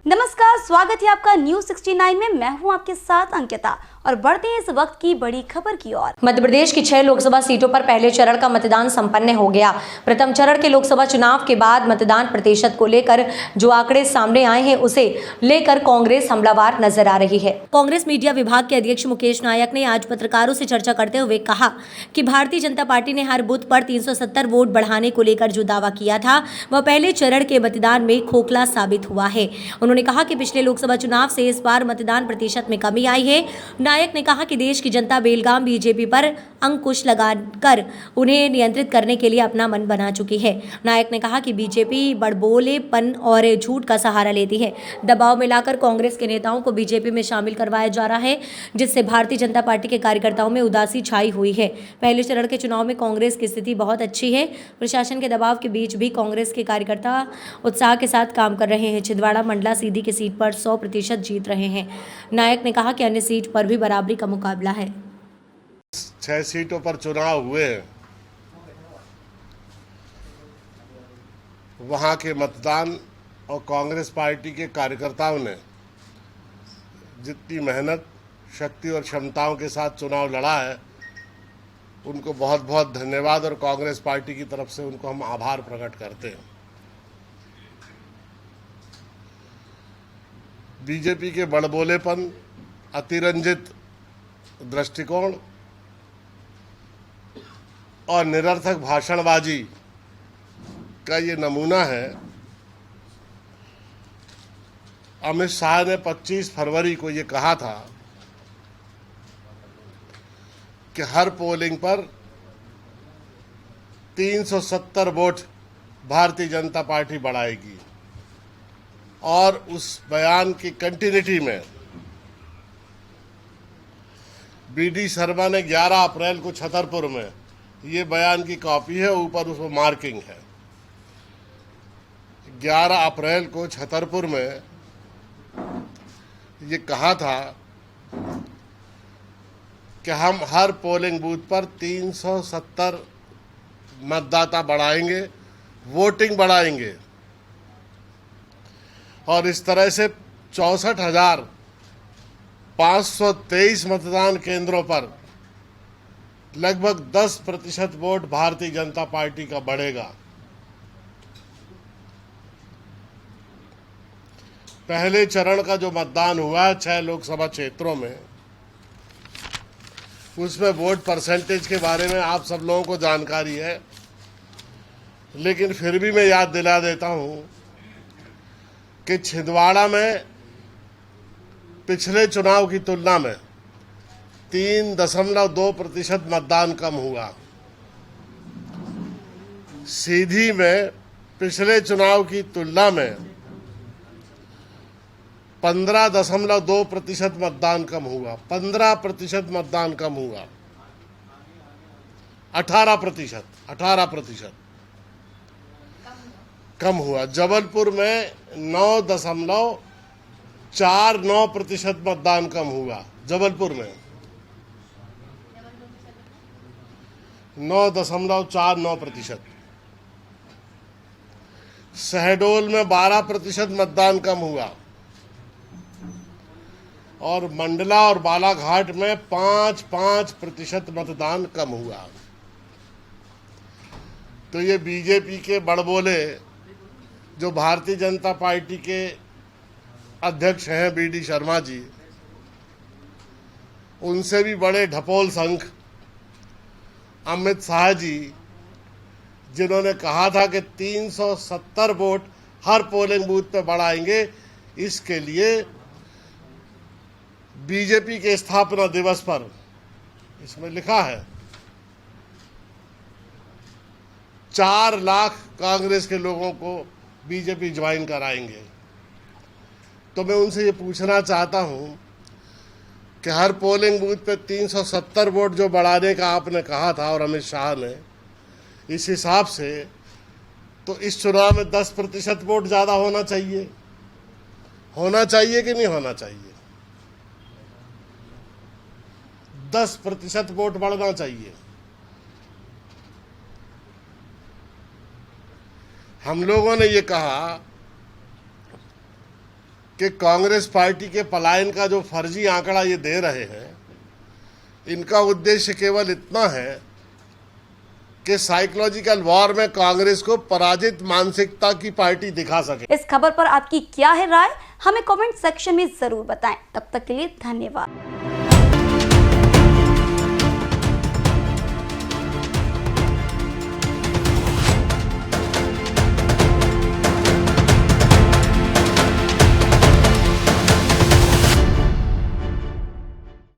नमस्कार, स्वागत है आपका न्यूज 69 में। मैं हूं आपके साथ अंकिता और बढ़ते हैं इस वक्त की बड़ी खबर की ओर। मध्य प्रदेश की 6 लोकसभा सीटों पर पहले चरण का मतदान संपन्न हो गया। प्रथम चरण के लोकसभा चुनाव के बाद मतदान प्रतिशत को लेकर जो आंकड़े सामने आए हैं उसे लेकर कांग्रेस हमलावर नजर आ रही है। कांग्रेस मीडिया विभाग के अध्यक्ष मुकेश नायक ने आज पत्रकारों से चर्चा करते हुए कहा कि भारतीय जनता पार्टी ने हर बूथ पर 370 वोट बढ़ाने को लेकर जो दावा किया था वह पहले चरण के मतदान में खोखला साबित हुआ है। उन्होंने कहा कि पिछले लोकसभा चुनाव से इस बार मतदान प्रतिशत में कमी आई है। नायक ने कहा कि देश की जनता बेलगाम बीजेपी पर अंकुश लगाकर उन्हें नियंत्रित करने के लिए अपना मन बना चुकी है। नायक ने कहा कि बीजेपी बड़बोलेपन और झूठ का सहारा लेती है। दबाव में लाकर कांग्रेस के नेताओं को बीजेपी में शामिल करवाया जा रहा है, जिससे भारतीय जनता पार्टी के कार्यकर्ताओं में उदासी छाई हुई है। पहले चरण के चुनाव में कांग्रेस की स्थिति बहुत अच्छी है। प्रशासन के दबाव के बीच भी कांग्रेस के कार्यकर्ता उत्साह के साथ काम कर रहे हैं। छिंदवाड़ा मंडला सीधी की सीट पर 100% जीत रहे हैं। नायक ने कहा कि अन्य सीट पर भी बराबरी का मुकाबला है। 6 सीटों पर चुनाव हुए हैं। वहां के मतदान और कांग्रेस पार्टी के कार्यकर्ताओं ने जितनी मेहनत, शक्ति और क्षमताओं के साथ चुनाव लड़ा है, उनको बहुत बहुत धन्यवाद और कांग्रेस पार्टी की तरफ से उनको हम आभार प्रकट करते हैं। बीजेपी के बड़बोलेपन, अतिरंजित दृष्टिकोण और निरर्थक भाषणबाजी का ये नमूना है। अमित शाह ने 25 फरवरी को ये कहा था कि हर पोलिंग पर 370 वोट भारतीय जनता पार्टी बढ़ाएगी, और उस बयान की कंटिन्यूटी में बीडी शर्मा ने 11 अप्रैल को छतरपुर में, ये बयान की कॉपी है, ऊपर उसमें मार्किंग है, 11 अप्रैल को छतरपुर में ये कहा था कि हम हर पोलिंग बूथ पर 370 मतदाता बढ़ाएंगे, वोटिंग बढ़ाएंगे, और इस तरह से 64,523 मतदान केंद्रों पर लगभग 10% वोट भारतीय जनता पार्टी का बढ़ेगा। पहले चरण का जो मतदान हुआ है 6 लोकसभा क्षेत्रों में, उसमें वोट परसेंटेज के बारे में आप सब लोगों को जानकारी है, लेकिन फिर भी मैं याद दिला देता हूं कि छिंदवाड़ा में पिछले चुनाव की तुलना में 3.2% मतदान कम हुआ। सीधी में पिछले चुनाव की तुलना में 15.2% मतदान कम हुआ। 15% मतदान कम हुआ। 18% कम हुआ। जबलपुर में 9.49% मतदान कम हुआ। जबलपुर में 9.49%। शहडोल में 12% मतदान कम हुआ, और मंडला और बालाघाट में 5% मतदान कम हुआ। तो ये बीजेपी के बड़बोले जो भारतीय जनता पार्टी के अध्यक्ष हैं बीडी शर्मा जी, उनसे भी बड़े ढपोल संख अमित शाह जी, जिन्होंने कहा था कि 370 वोट हर पोलिंग बूथ पे बढ़ाएंगे, इसके लिए बीजेपी के स्थापना दिवस पर इसमें लिखा है 4 लाख कांग्रेस के लोगों को बीजेपी ज्वाइन कराएंगे। तो मैं उनसे ये पूछना चाहता हूं कि हर पोलिंग बूथ पे 370 वोट जो बढ़ाने का आपने कहा था और अमित शाह ने, इस हिसाब से तो इस चुनाव में 10% वोट ज़्यादा होना चाहिए। होना चाहिए कि नहीं होना चाहिए? 10% वोट बढ़ना चाहिए। हम लोगों ने ये कहा कि कांग्रेस पार्टी के पलायन का जो फर्जी आंकड़ा ये दे रहे हैं, इनका उद्देश्य केवल इतना है कि साइकोलॉजिकल वॉर में कांग्रेस को पराजित मानसिकता की पार्टी दिखा सके। इस खबर पर आपकी क्या है राय, हमें कमेंट सेक्शन में जरूर बताएं। तब तक के लिए धन्यवाद।